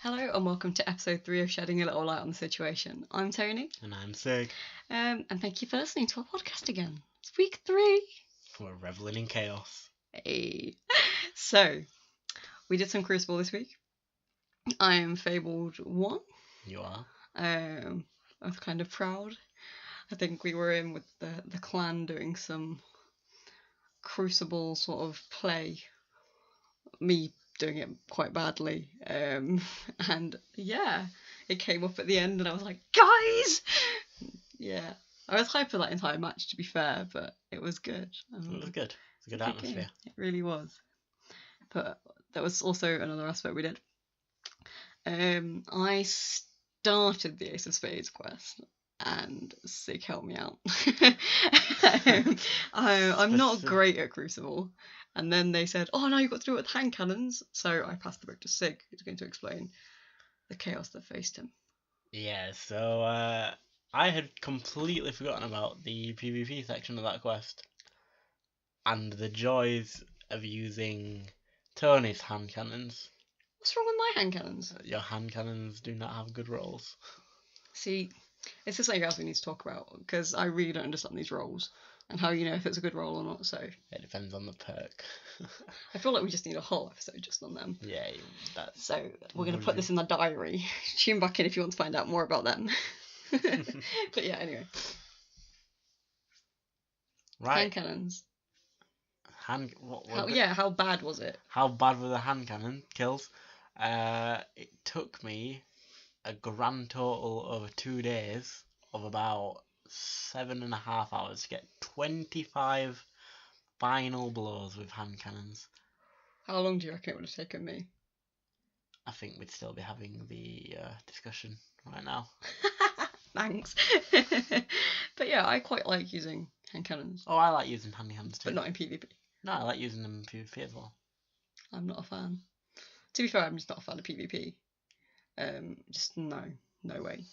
Hello and welcome to episode 3 of Shedding a Little Light on the Situation. I'm Toni. And I'm Sig. And thank you for listening to our podcast again. It's week 3. We're reveling in chaos. Hey. So, we did some Crucible this week. I am Fabled 1. You are? I'm kind of proud. I think we were in with the clan doing some Crucible sort of play. Me doing it quite badly, and yeah, it came up at the end and I was like, guys, yeah, I was hyped for that entire match, to be fair, but it was good. It was good. It's a good atmosphere. Game. It really was. But there was also another aspect we did. I started the Ace of Spades quest and Sig helped me out. I'm not great at Crucible. And then they said, oh no, you've got to do it with hand cannons. So I passed the book to Sig, who's going to explain the chaos that faced him. Yeah, so I had completely forgotten about the PvP section of that quest. And the joys of using Toni's hand cannons. What's wrong with my hand cannons? Your hand cannons do not have good rolls. See, it's just something else we need to talk about, because I really don't understand these rolls. And how you know if it's a good roll or not, so... It depends on the perk. I feel like we just need a whole episode just on them. Yeah, that's... So, we're going to put this in the diary. Tune back in if you want to find out more about them. But yeah, anyway. Right. Hand cannons. How bad was it? How bad were the hand cannon kills? It took me a grand total over 2 days of about 7.5 hours to get 25 final blows with hand cannons. How long do you reckon it would have taken me? I think we'd still be having the discussion right now. Thanks. But yeah, I quite like using hand cannons. Oh, I like using hand cannons too. But not in PvP. No, I like using them in PvP as well. I'm not a fan. To be fair, I'm just not a fan of PvP. Just no way.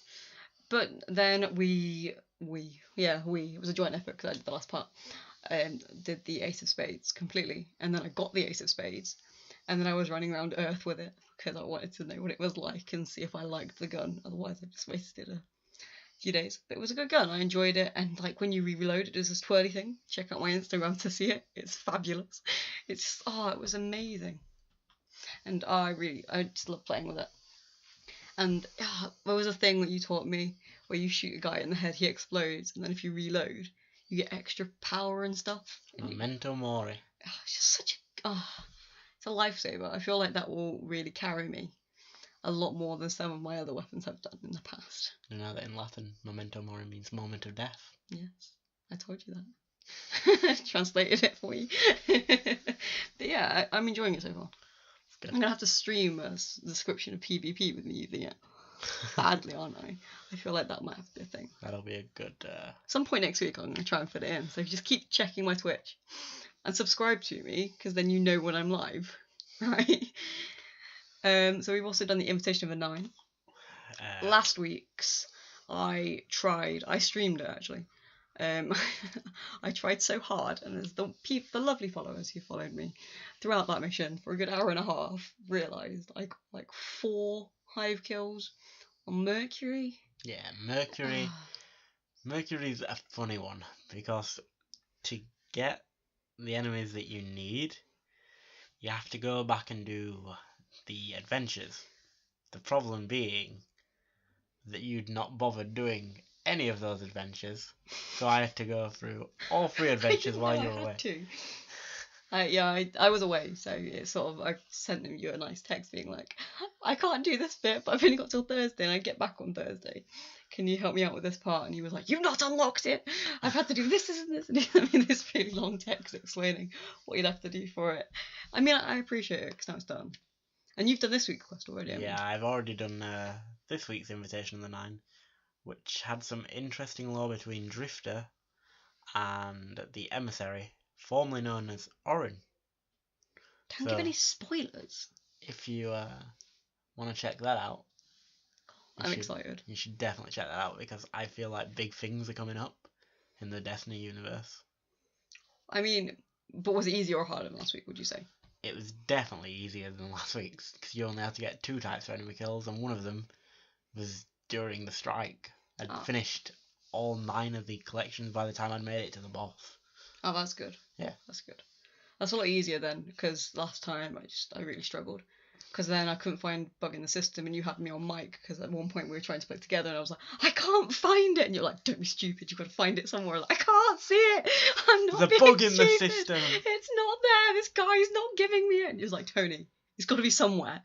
But then it was a joint effort because I did the last part, did the Ace of Spades completely, and then I got the Ace of Spades, and then I was running around Earth with it because I wanted to know what it was like and see if I liked the gun. Otherwise, I just wasted a few days. But it was a good gun. I enjoyed it, and like when you reload, it does this twirly thing. Check out my Instagram to see it. It's fabulous. It's just, it was amazing, and I just love playing with it. And there was a thing that you taught me where you shoot a guy in the head, he explodes, and then if you reload, you get extra power and stuff. Memento mori. It's just it's a lifesaver. I feel like that will really carry me a lot more than some of my other weapons have done in the past. You know that in Latin, memento mori means moment of death. Yes, I told you that. Translated it for you. But yeah, I'm enjoying it so far. I'm going to have to stream a description of PvP with me using it. Badly, aren't I? I feel like that might have to be a thing. That'll be a good... Some point next week I'm going to try and fit it in. So just keep checking my Twitch. And subscribe to me, because then you know when I'm live. Right? So we've also done the Invitation of the 9. Last week's, I streamed it actually. I tried so hard, and as the lovely followers who followed me throughout that mission for a good hour and a half realised I got like 4 hive kills on Mercury. Yeah, Mercury. Mercury's a funny one because to get the enemies that you need, you have to go back and do the adventures. The problem being that you'd not bothered doing any of those adventures, so I had to go through all 3 adventures while you were away. I was away, so it's sort of, I sent you a nice text being like, I can't do this bit, but I've only got till Thursday, and I get back on Thursday. Can you help me out with this part? And he was like, you've not unlocked it. I've had to do this and this, and he sent me this really long text explaining what you'd have to do for it. I mean, I appreciate it because now it's done. And you've done this week's quest already, haven't you? Yeah, I've already done this week's Invitation of the 9. Which had some interesting lore between Drifter and the Emissary, formerly known as Orin. Don't give any spoilers. If you want to check that out, I'm excited. You should definitely check that out because I feel like big things are coming up in the Destiny universe. I mean, but was it easier or harder than last week, would you say? it was definitely easier than last week's, because you only had to get 2 types of enemy kills, and one of them was during the strike. I'd finished all 9 of the collections by the time I'd made it to the boss. Oh, that's good. Yeah. That's good. That's a lot easier then, because last time I really struggled. Because then I couldn't find bug in the system, and you had me on mic, because at one point we were trying to play together, and I was like, I can't find it! And you're like, don't be stupid, you've got to find it somewhere. Like, I can't see it! I'm not There's being a bug in stupid. the system! It's not there! This guy's not giving me it! And he was like, Toni, it's got to be somewhere.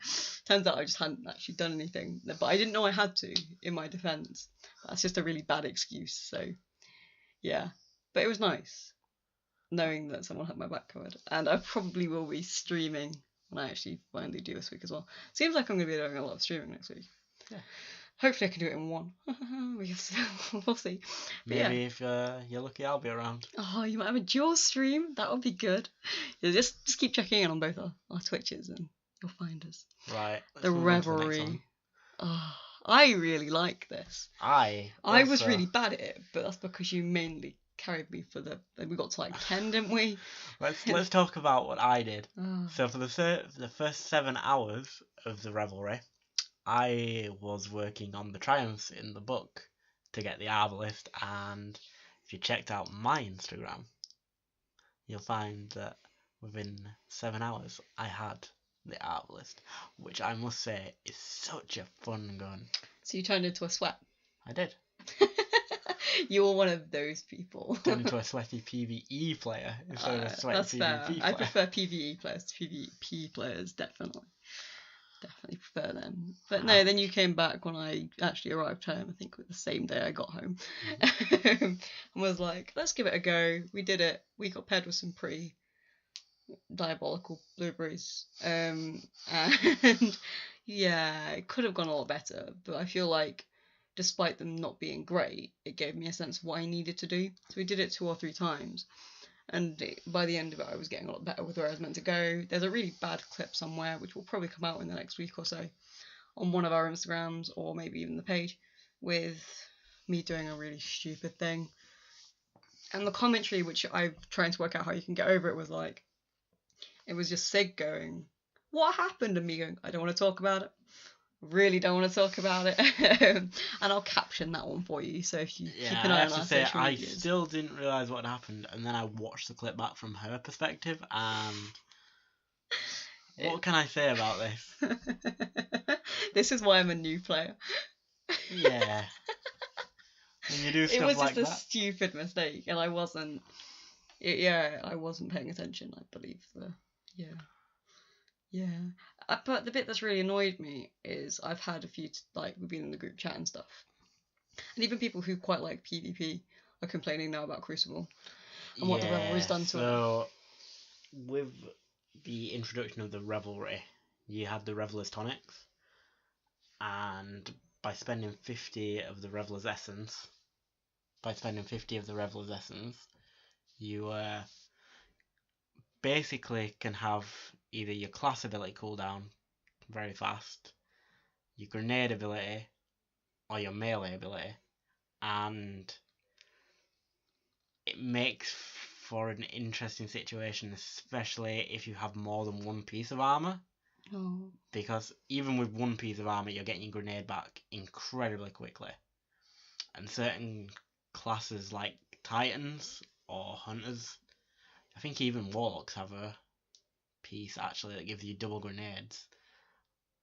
Turns out I just hadn't actually done anything. But I didn't know I had to, in my defence. That's just a really bad excuse, so... Yeah. But it was nice, knowing that someone had my back covered. And I probably will be streaming when I actually finally do this week as well. Seems like I'm going to be doing a lot of streaming next week. Yeah. Hopefully I can do it in one. We'll see. But maybe if you're lucky, I'll be around. Oh, you might have a dual stream. That would be good. Yeah, just keep checking in on both our Twitches and you'll find us. Right. The Revelry. Oh, I really like this. I was really bad at it, but that's because you mainly carried me for we got to like 10, didn't we? Let's talk about what I did. Oh. So for the first 7 hours of the Revelry, I was working on the triumphs in the book to get the Arbalist, and if you checked out my Instagram, you'll find that within 7 hours I had the Arbalist, which I must say is such a fun gun. So you turned into a sweat. I did. You were one of those people. Turned into a sweaty PvE player instead of a sweaty PvP player. I prefer PvE players to PvP players, definitely. Definitely prefer them. But no, then you came back when I actually arrived home, I think the same day I got home, and was like, let's give it a go. We did it. We got paired with some pretty diabolical blueberries. And yeah, it could have gone a lot better, but I feel like despite them not being great, it gave me a sense of what I needed to do. So we did it 2 or 3 times. And by the end of it, I was getting a lot better with where I was meant to go. There's a really bad clip somewhere, which will probably come out in the next week or so, on one of our Instagrams, or maybe even the page, with me doing a really stupid thing. And the commentary, which I'm trying to work out how you can get over it, was like, it was just Sig going, what happened? And me going, I don't want to talk about it. Really don't want to talk about it. And I'll caption that one for you, so if you keep an eye on our social medias. I still didn't realise what happened, and then I watched the clip back from her perspective, and what can I say about this? This is why I'm a new player. Yeah. When you do stuff like that. It was just a stupid mistake, and I wasn't paying attention, I believe. Yeah. But the bit that's really annoyed me is I've had a few, we've been in the group chat and stuff. And even people who quite like PvP are complaining now about Crucible and what the Revelry's done to it. So, with the introduction of the Revelry, you had the Reveler's Tonics, and by spending 50 of the Reveler's Essence, you basically can have either your class ability cooldown very fast, your grenade ability, or your melee ability, and it makes for an interesting situation, especially if you have more than one piece of armor. Oh. Because even with one piece of armor, you're getting your grenade back incredibly quickly. And certain classes like Titans or Hunters, I think even Warlocks have a piece actually that gives you double grenades.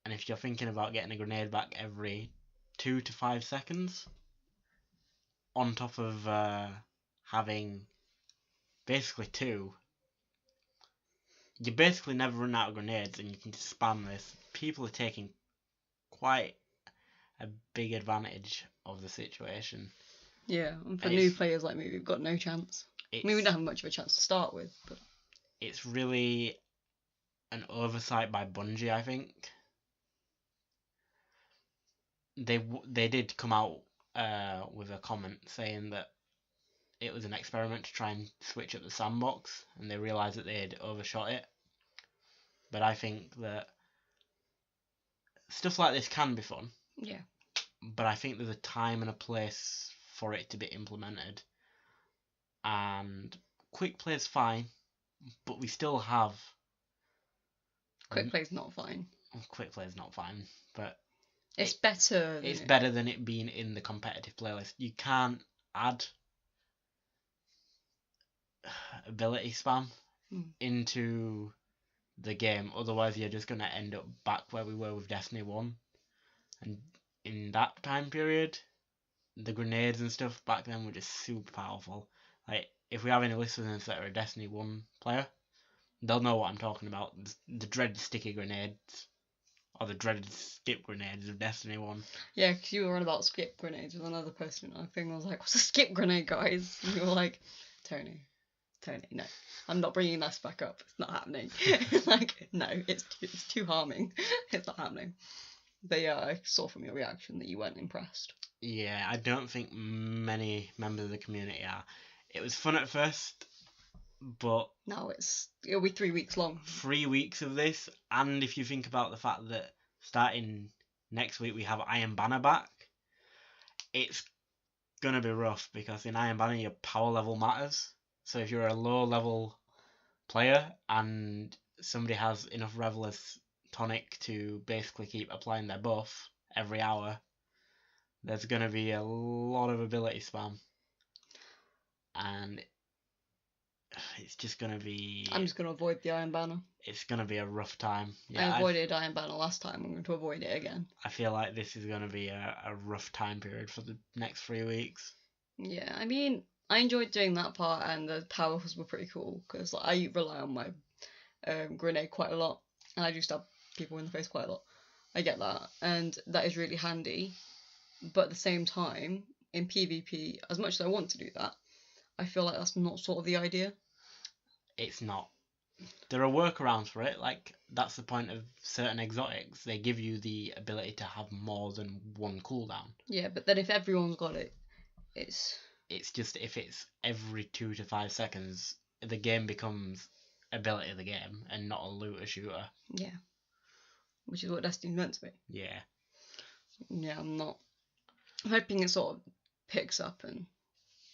And if you're thinking about getting a grenade back every 2 to 5 seconds, on top of having basically 2, you basically never run out of grenades, and you can just spam this. People are taking quite a big advantage of the situation. Yeah, and for new players like me, we've got no chance. I mean, we don't have much of a chance to start with, but it's really an oversight by Bungie, I think. They did come out with a comment saying that it was an experiment to try and switch up the sandbox, and they realised that they had overshot it. But I think that stuff like this can be fun. Yeah. But I think there's a time and a place for it to be implemented. And quick play's fine, but we still have Quick play's not fine. Quick play's not fine, but it's better. It's better than it being in the competitive playlist. You can't add ability spam into the game, otherwise you're just gonna end up back where we were with Destiny 1. And in that time period, the grenades and stuff back then were just super powerful. Like, if we have any listeners that are a Destiny 1 player, they'll know what I'm talking about. The dreaded sticky grenades, or the dreaded skip grenades of Destiny 1. Yeah, because you were on about skip grenades with another person. I think I was like, what's a skip grenade, guys? And you were like, Toni, no. I'm not bringing this back up. It's not happening. Like, no, it's too harming. It's not happening. But yeah, I saw from your reaction that you weren't impressed. Yeah, I don't think many members of the community are. It was fun at first, but now it'll be 3 weeks long. 3 weeks of this, and if you think about the fact that starting next week we have Iron Banner back, it's gonna be rough, because in Iron Banner your power level matters. So if you're a low level player and somebody has enough Reveler's tonic to basically keep applying their buff every hour, there's going to be a lot of ability spam. And it's just going to be... I'm just going to avoid the Iron Banner. It's going to be a rough time. Yeah, I avoided Iron Banner last time. I'm going to avoid it again. I feel like this is going to be a rough time period for the next 3 weeks. Yeah, I mean, I enjoyed doing that part, and the powers were pretty cool, because like, I rely on my grenade quite a lot, and I do stab people in the face quite a lot. I get that, and that is really handy. But at the same time, in PvP, as much as I want to do that, I feel like that's not sort of the idea. It's not. There are workarounds for it. Like, that's the point of certain exotics. They give you the ability to have more than one cooldown. Yeah, but then if everyone's got it, it's just, if it's every 2 to 5 seconds, the game becomes ability of the game and not a looter shooter. Yeah. Which is what Destiny's meant to be. Yeah. Yeah, I'm hoping it sort of picks up,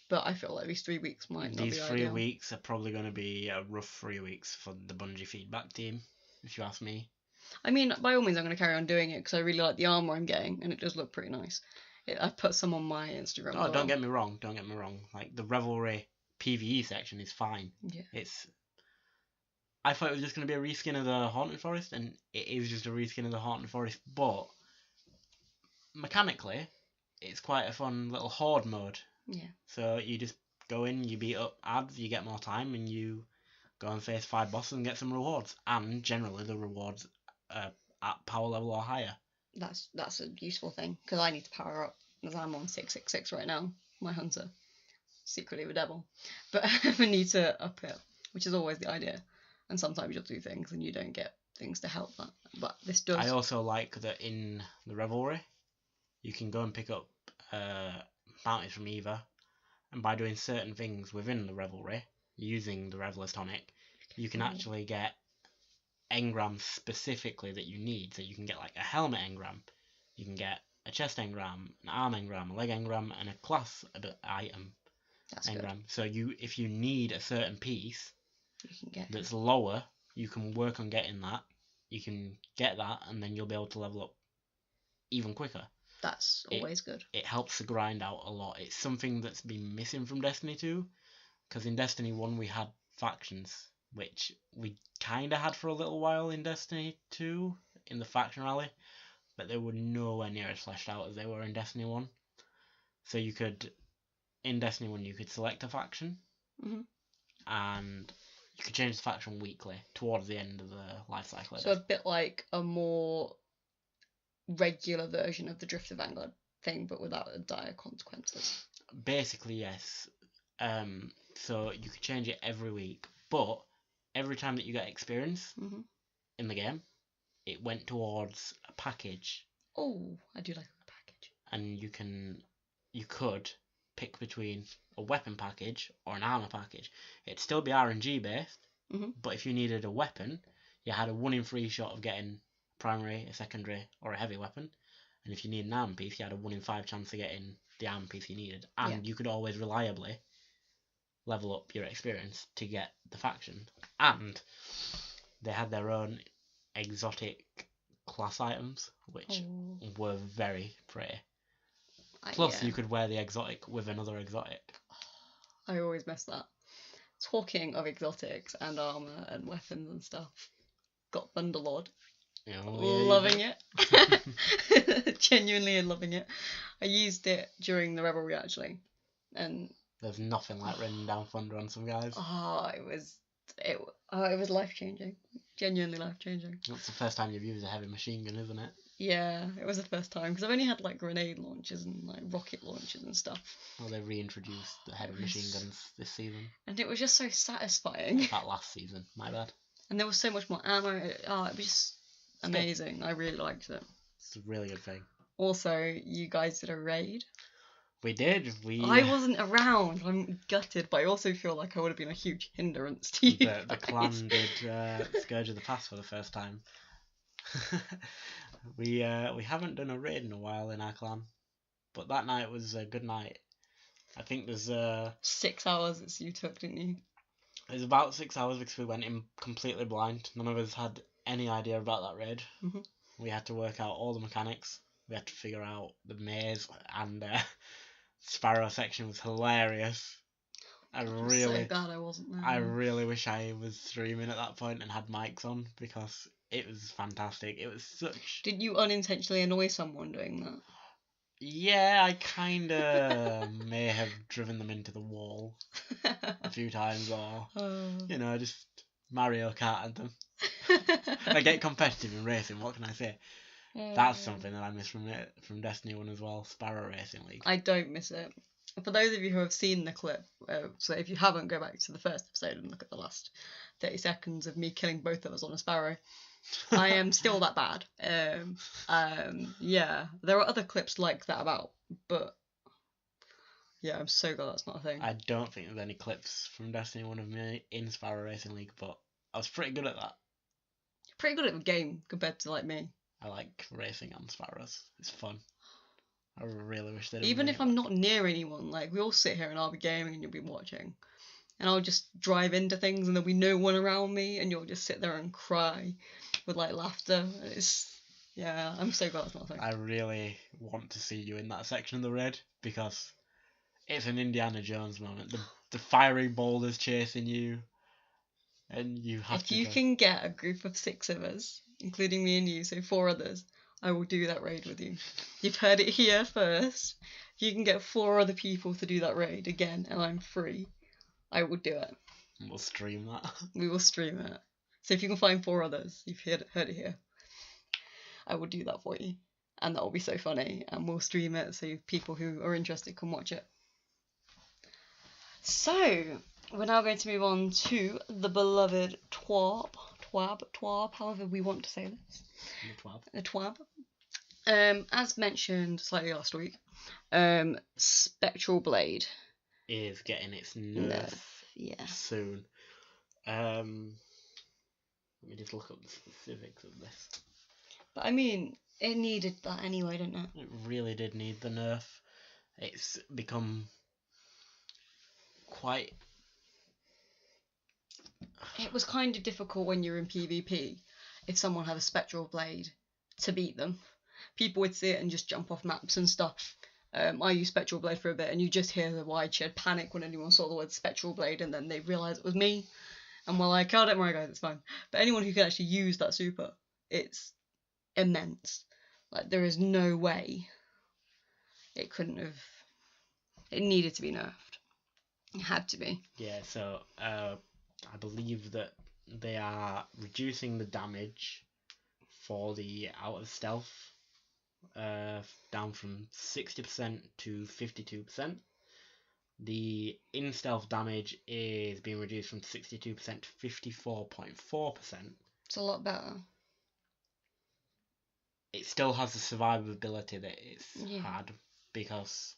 but I feel like these 3 weeks might not be ideal. These 3 weeks are probably going to be a rough 3 weeks for the Bungie feedback team, if you ask me. I mean, by all means, I'm going to carry on doing it, because I really like the armour I'm getting, and it does look pretty nice. I put some on my Instagram. Oh, don't get me wrong. Like, the Revelry PvE section is fine. Yeah. I thought it was just going to be a reskin of the Haunted Forest, and it is just a reskin of the Haunted Forest, but mechanically, it's quite a fun little horde mode. Yeah. So you just go in, you beat up ads, you get more time, and you go and face 5 bosses and get some rewards. And generally, the rewards are at power level or higher. That's a useful thing, because I need to power up, as I'm on 666 right now, my hunter, secretly the devil. But I need to up it, which is always the idea. And sometimes you'll do things and you don't get things to help that. But this does. I also like that in the Revelry, you can go and pick up bounties from Eva, and by doing certain things within the Revelry, using the Reveler's tonic, you can actually get engrams specifically that you need. So you can get like a helmet engram, you can get a chest engram, an arm engram, a leg engram, and a class item engram. Good. So if you need a certain piece you can get that's lower, you can work on getting that. You can get that, and then you'll be able to level up even quicker. That's always good. It helps the grind out a lot. It's something that's been missing from Destiny 2, because in Destiny 1 we had factions, which we kind of had for a little while in Destiny 2, in the faction rally, but they were nowhere near as fleshed out as they were in Destiny 1. So in Destiny 1 you could select a faction, and you could change the faction weekly towards the end of the life cycle. So a bit like a more regular version of the Drift of Vanguard thing, but without the dire consequences. Basically, yes. So you could change it every week, but every time that you get experience in the game, it went towards a package. Oh, I do like a package. And you could pick between a weapon package or an armor package. It'd still be RNG based, but if you needed a weapon, you had a 1 in 3 shot of getting a primary, a secondary, or a heavy weapon. And if you need an armor piece, you had a 1 in 5 chance of getting the armor piece you needed. And you could always reliably level up your experience to get the faction. And they had their own exotic class items, which Oh. were very pretty. Plus, Yeah. you could wear the exotic with another exotic. I always miss that. Talking of exotics and armor and weapons and stuff, got Thunderlord. Loving it. Genuinely loving it. I used it during the Revelry actually, and there's nothing like raining down thunder on some guys. It was life changing. Genuinely life changing. That's the first time you've used a heavy machine gun, isn't it? Yeah, it was the first time because I've only had like grenade launchers and like rocket launchers and stuff. Well, they reintroduced the heavy machine guns this season. And it was just so satisfying. That last season, my bad. And there was so much more ammo. It was just amazing. I really liked it. It's a really good thing. Also, you guys did a raid. We did. I wasn't around. I'm gutted, but I also feel like I would have been a huge hindrance to you. The clan did Scourge of the Past for the first time. We haven't done a raid in a while in our clan, but that night was a good night. I think there's 6 hours that you took, didn't you? It was about 6 hours because we went in completely blind. None of us had any idea about that raid. Mm-hmm. We had to work out all the mechanics. We had to figure out the maze, and Sparrow section was hilarious. I'm so glad I wasn't there. I really wish I was streaming at that point and had mics on because it was fantastic. It was such... Did you unintentionally annoy someone doing that? Yeah, I kind of may have driven them into the wall a few times, or, just Mario Karted them. I get competitive in racing, what can I say? That's something that I miss from Destiny 1 as well, Sparrow Racing League. I don't miss it. For those of you who have seen the clip, so if you haven't, go back to the first episode and look at the last 30 seconds of me killing both of us on a Sparrow. I am still that bad. Yeah, there are other clips like that about, but yeah, I'm so glad that's not a thing. I don't think there's any clips from Destiny 1 of me in Sparrow Racing League, but I was pretty good at that. Pretty good at the game compared to like me. I like racing on Sparrows. It's fun. I really wish they'd... Even if I'm not near anyone, like we all sit here and I'll be gaming and you'll be watching, and I'll just drive into things and there'll be no one around me and you'll just sit there and cry with like laughter. Yeah, I'm so glad it's not a thing. I really want to see you in that section of the raid because it's an Indiana Jones moment. The fiery boulders chasing you, and you have to... If you can get a group of 6 of us, including me and you, so 4 others, I will do that raid with you. You've heard it here first. If you can get 4 other people to do that raid again and I'm free, I will do it. We'll stream that. We will stream it. So if you can find 4 others, you've heard it here, I will do that for you. And that will be so funny. And we'll stream it so people who are interested can watch it. So, we're now going to move on to the beloved TWAB, however we want to say this. The TWAB. As mentioned slightly last week, Spectral Blade is getting its nerf soon. Let me just look up the specifics of this. But I mean, it needed that anyway, didn't it? It really did need the nerf. It's become quite... It was kind of difficult when you're in PvP, if someone had a Spectral Blade, to beat them. People would see it and just jump off maps and stuff. I used Spectral Blade for a bit, and you just hear the wide shed panic when anyone saw the word Spectral Blade, and then they realise it was me. And we're like, oh, don't worry guys, it's fine. But anyone who can actually use that super, it's immense. Like, there is no way it couldn't have... It needed to be nerfed. It had to be. Yeah, so I believe that they are reducing the damage for the out of stealth down from 60% to 52%. The in stealth damage is being reduced from 62% to 54.4%. It's a lot better. It still has the survivability that it's had, because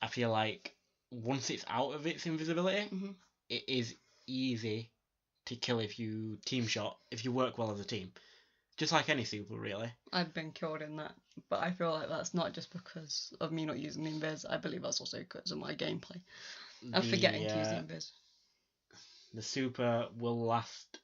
I feel like once it's out of its invisibility, it is easy to kill if you team shot, if you work well as a team. Just like any super, really. I've been killed in that, but I feel like that's not just because of me not using the invis. I believe that's also because of my gameplay. I'm forgetting to use the invis. The super will last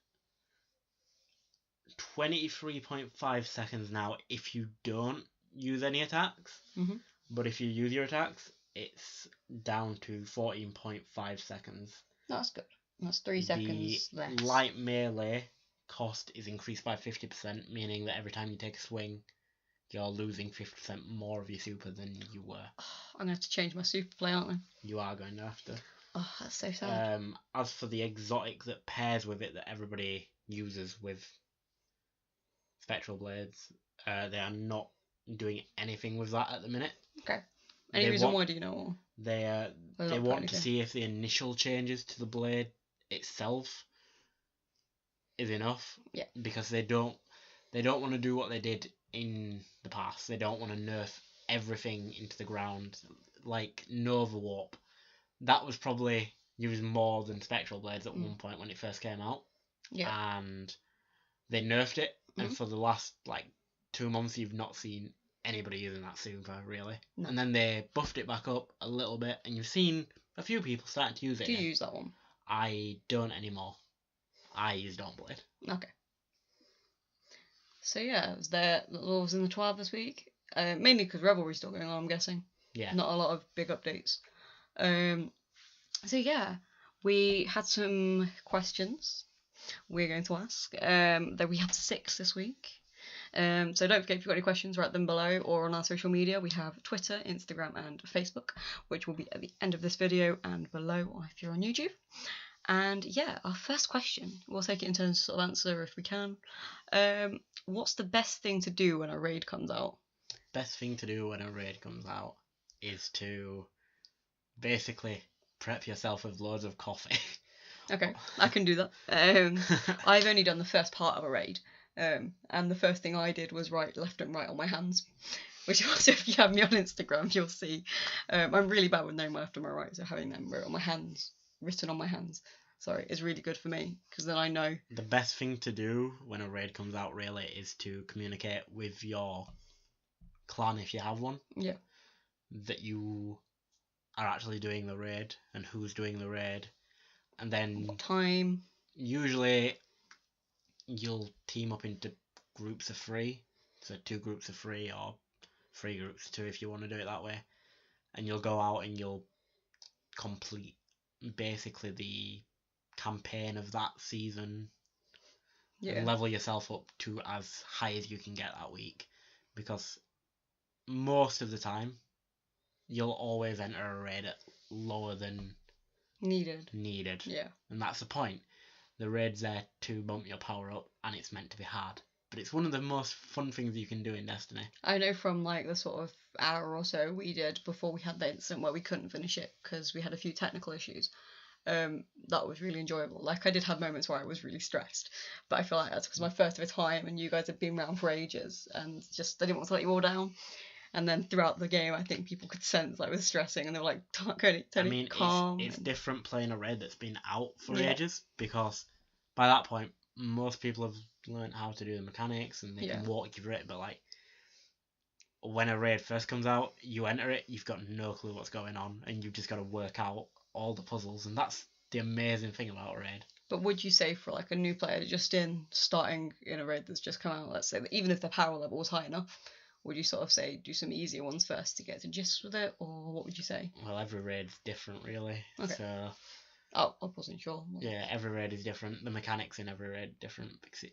23.5 seconds now if you don't use any attacks. Mhm. But if you use your attacks, it's down to 14.5 seconds. That's good. That's 3 seconds The less. light melee cost is increased by 50%, meaning that every time you take a swing, you're losing 50% more of your super than you were. I'm going to have to change my super play, aren't I? You are going to have to. Oh, that's so sad. As for the exotic that pairs with it that everybody uses with Spectral Blades, they are not doing anything with that at the minute. Okay. Any reason why, do you know? They want to see if the initial changes to the blade itself is enough. Yeah. Because they don't want to do what they did in the past. They don't want to nerf everything into the ground. Like Nova Warp. That was probably used more than Spectral Blades at one point when it first came out. Yeah. And they nerfed it. And for the last 2 months you've not seen anybody using that super really. No. And then they buffed it back up a little bit and you've seen a few people starting to use it. Do you use that one? I don't anymore. I use Dawnblade. Okay. So yeah, was there laws in the TWAB this week? Mainly because Revelry's still going on, I'm guessing. Yeah. Not a lot of big updates. So yeah, we had some questions we're going to ask. That we have 6 this week. So don't forget, if you've got any questions, write them below or on our social media. We have Twitter, Instagram and Facebook, which will be at the end of this video and below if you're on YouTube. And yeah, our first question, we'll take it in turns to sort of answer if we can. What's the best thing to do when a raid comes out? Best thing to do when a raid comes out is to basically prep yourself with loads of coffee. Okay, I can do that. I've only done the first part of a raid. And the first thing I did was write left and right on my hands, which also, if you have me on Instagram, you'll see. I'm really bad with knowing my left and my right, so having them written on my hands, is really good for me, because then I know. The best thing to do when a raid comes out really is to communicate with your clan, if you have one. Yeah. That you are actually doing the raid and who's doing the raid, and then what time. Usually you'll team up into groups of 3, so 2 groups of 3 or 3 groups of 2 if you want to do it that way, and you'll go out and you'll complete basically the campaign of that season. Yeah. And level yourself up to as high as you can get that week, because most of the time you'll always enter a raid at lower than needed. Yeah. And that's the point. The raid's there to bump your power up, and it's meant to be hard. But it's one of the most fun things you can do in Destiny. I know from the sort of hour or so we did before we had the incident where we couldn't finish it because we had a few technical issues. That was really enjoyable. I did have moments where I was really stressed, but I feel like that's because my first of a time and you guys have been around for ages and just I didn't want to let you all down. And then throughout the game, I think people could sense I was stressing, and they were like, Toni, calm. It's different playing a raid that's been out for ages, because by that point, most people have learned how to do the mechanics and they can walk you through it. But when a raid first comes out, you enter it, you've got no clue what's going on, and you've just got to work out all the puzzles, and that's the amazing thing about a raid. But would you say for a new player just starting in a raid that's just come out, let's say that even if the power level was high enough, would you sort of say do some easier ones first to get to gist with it, or what would you say? Well, every raid's different, really. Okay. So. Oh, I wasn't sure. Yeah, every raid is different. The mechanics in every raid are different because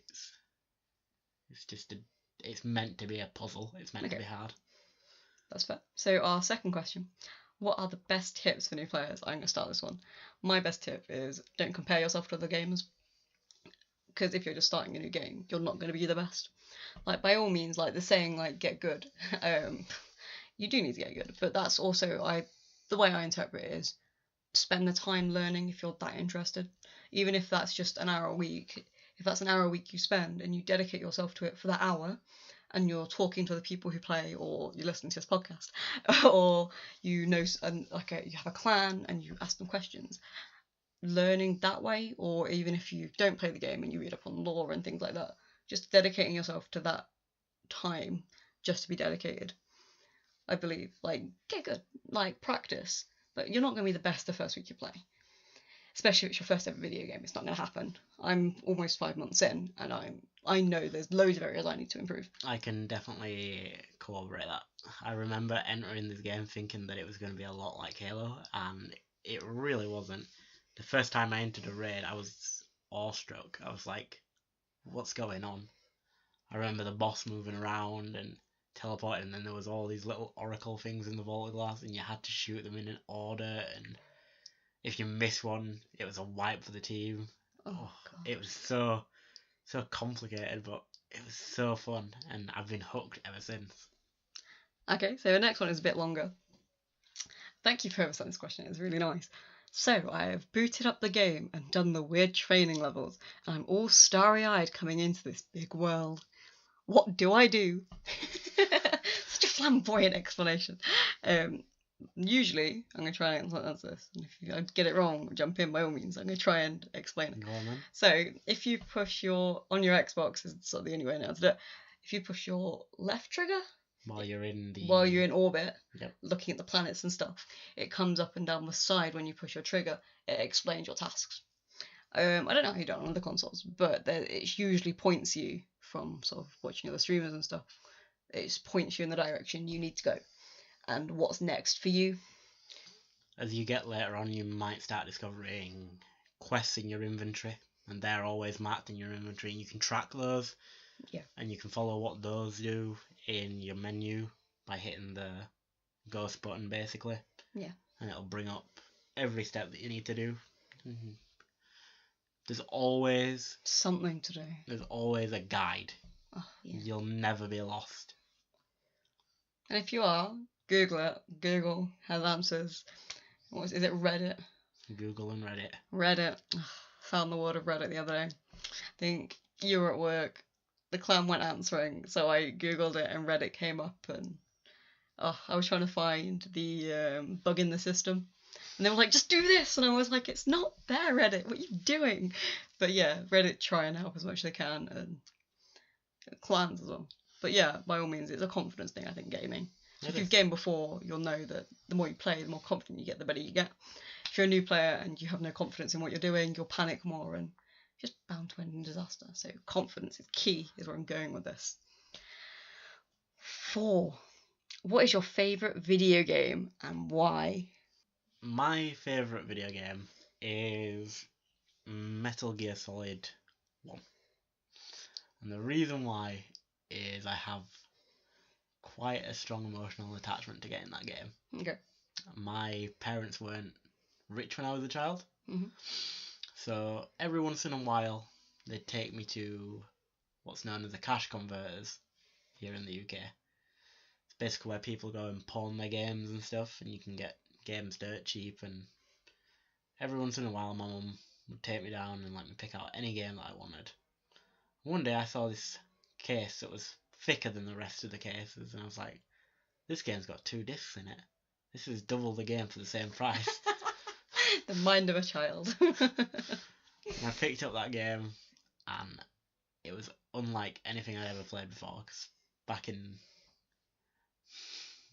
it's meant to be a puzzle. It's meant to be hard. That's fair. So our second question: what are the best tips for new players? I'm going to start this one. My best tip is don't compare yourself to other gamers, because if you're just starting a new game, you're not going to be the best. By all means, the saying, get good. You do need to get good, but that's also the way I interpret it is spend the time learning if you're that interested. Even if that's just an hour a week, if that's an hour a week you spend and you dedicate yourself to it for that hour, and you're talking to the people who play, or you're listening to this podcast, or you have a clan and you ask them questions, learning that way, or even if you don't play the game and you read up on lore and things like that, just dedicating yourself to that time just to be dedicated, I believe. Get good, practice, but you're not going to be the best the first week you play, especially if it's your first ever video game. It's not going to happen. I'm almost 5 months in and I'm I know there's loads of areas I need to improve. I can definitely corroborate that. I remember entering this game thinking that it was going to be a lot like Halo, and it really wasn't. The first time I entered a raid, I was awestruck. I was like, what's going on? I remember the boss moving around and teleporting, and then there was all these little oracle things in the vault of glass, and you had to shoot them in an order, and if you missed one, it was a wipe for the team. Oh, God. It was so complicated, but it was so fun, and I've been hooked ever since. Okay, so the next one is a bit longer. Thank you for answering this question, it's really nice. So, I have booted up the game and done the weird training levels, and I'm all starry-eyed coming into this big world. What do I do? Such a flamboyant explanation. Usually, I'm going to try and answer this, and if I get it wrong, jump in by all means. I'm going to try and explain it. Go on, then. So, if you push on your Xbox, is sort of the only way now to do it. If you push your left trigger While you're in orbit, Yep. looking at the planets and stuff, it comes up and down the side when you push your trigger. It explains your tasks. I don't know how you do it on other consoles, but it usually points you from sort of watching other streamers and stuff. It just points you in the direction you need to go and what's next for you. As you get later on, you might start discovering quests in your inventory, and they're always marked in your inventory, and you can track those. Yeah. And you can follow what those do in your menu by hitting the ghost button, basically. Yeah. And it'll bring up every step that you need to do. Mm-hmm. There's always something to do. There's always a guide. Oh, yeah. You'll never be lost. And if you are, Google it. Google has answers. Is it Reddit? Google and Reddit. Reddit. Found the word of Reddit the other day. I think you were at work. The clan went answering, so I googled it and Reddit came up, and I was trying to find the bug in the system, and they were like, just do this, and I was like, it's not there, Reddit, what are you doing? But yeah, Reddit try and help as much as they can, and clans as well. But yeah, by all means, it's a confidence thing, I think, gaming. So if you've gamed before, you'll know that the more you play, the more confident you get, the better you get. If you're a new player and you have no confidence in what you're doing, you'll panic more and just bound to end in disaster. So confidence is key, is where I'm going with this. 4. What is your favourite video game and why? My favourite video game is Metal Gear Solid 1. And the reason why is I have quite a strong emotional attachment to getting that game. Okay. My parents weren't rich when I was a child. Mm-hmm. So every once in a while, they'd take me to what's known as the cash converters here in the UK. It's basically where people go and pawn their games and stuff, and you can get games dirt cheap. And every once in a while, my mum would take me down and let me pick out any game that I wanted. One day, I saw this case that was thicker than the rest of the cases, and I was like, this game's got 2 discs in it. This is double the game for the same price. The mind of a child. And I picked up that game, and it was unlike anything I'd ever played before, because back in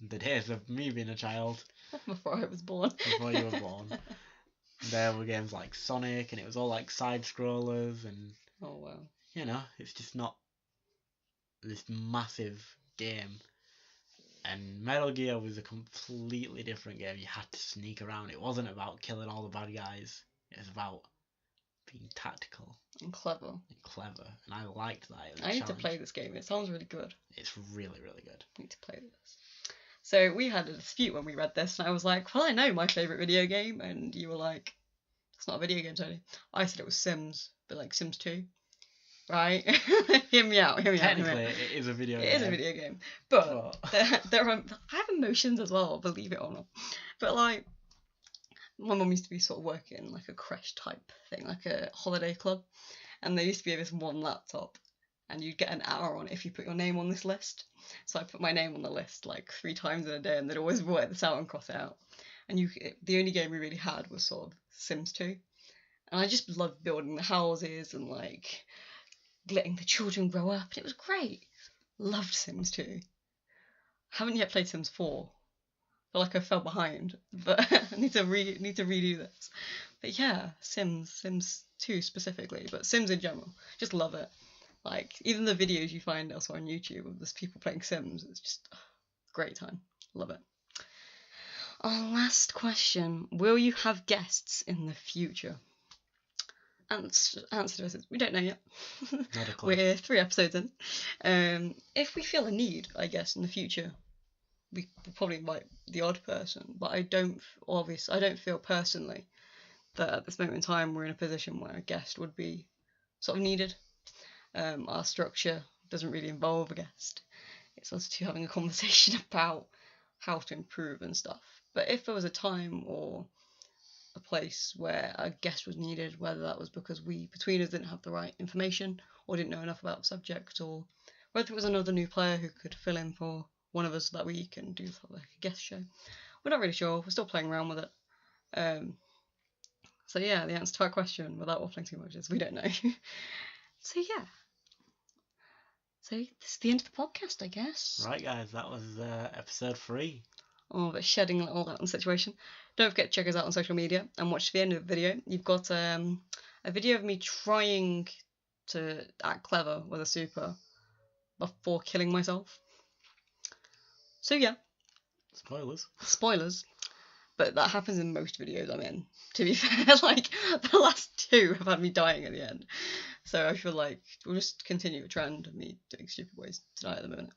the days of me being a child, Before I was born. before you were born, there were games like Sonic, and it was all like side scrollers, and Oh wow. you know, it's just not this massive game. And Metal Gear was a completely different game. You had to sneak around. It wasn't about killing all the bad guys. It was about being tactical And clever. and clever. And I liked that. It was a I need to challenge. play this game. It sounds really good. It's really, really good. I need to play this. So we had a dispute when we read this, and I was like, well, I know my favourite video game, and you were like, it's not a video game, Tony. I said it was Sims, but like Sims 2. Right? Hear me out. Technically, it is a video game. It is a video game. But there are, I have emotions as well, believe it or not. But like, my mum used to be sort of working like a creche type thing, like a holiday club. And there used to be this one laptop, and you'd get an hour on it if you put your name on this list. So I put my name on the list like 3 times in a day, and they'd always work this out and cross it out. And the only game we really had was sort of Sims 2. And I just loved building the houses and like letting the children grow up, and it was great. Loved Sims 2. Haven't yet played Sims 4. Feel like I fell behind, but I need to redo this. But yeah, Sims 2 specifically, but Sims in general, just love it. Like, even the videos you find elsewhere on YouTube of those people playing Sims, it's just great time. Love it. Our last question. Will you have guests in the future? Answer to this is we don't know yet. Not a clue. We're 3 episodes in. If we feel a need, I guess, in the future, we will probably invite the odd person. But I don't feel personally that at this moment in time we're in a position where a guest would be sort of needed. Our structure doesn't really involve a guest. It's us two having a conversation about how to improve and stuff. But if there was a time or a place where a guest was needed, whether that was because we between us didn't have the right information or didn't know enough about the subject, or whether it was another new player who could fill in for one of us that week and do sort of like a guest show, we're not really sure. We're still playing around with it. So yeah, the answer to our question, without waffling too much, is we don't know. So yeah. So this is the end of the podcast, I guess. Right, guys, that was episode 3. Oh, but shedding a little light on the situation. Don't forget to check us out on social media and watch the end of the video. You've got a video of me trying to act clever with a super before killing myself. So yeah. Spoilers. But that happens in most videos I'm in. To be fair, like the last 2 have had me dying at the end. So I feel like we'll just continue a trend of me doing stupid ways tonight at the moment.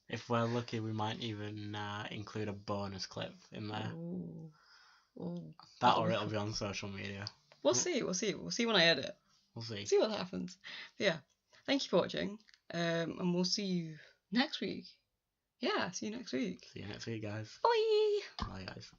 If we're lucky, we might even include a bonus clip in there. Ooh. That or it'll be on social media. We'll see. We'll see when I edit. We'll see. See what happens. But yeah, thank you for watching. And we'll see you next week. Yeah, see you next week. See you next week, guys. Bye. Bye, guys.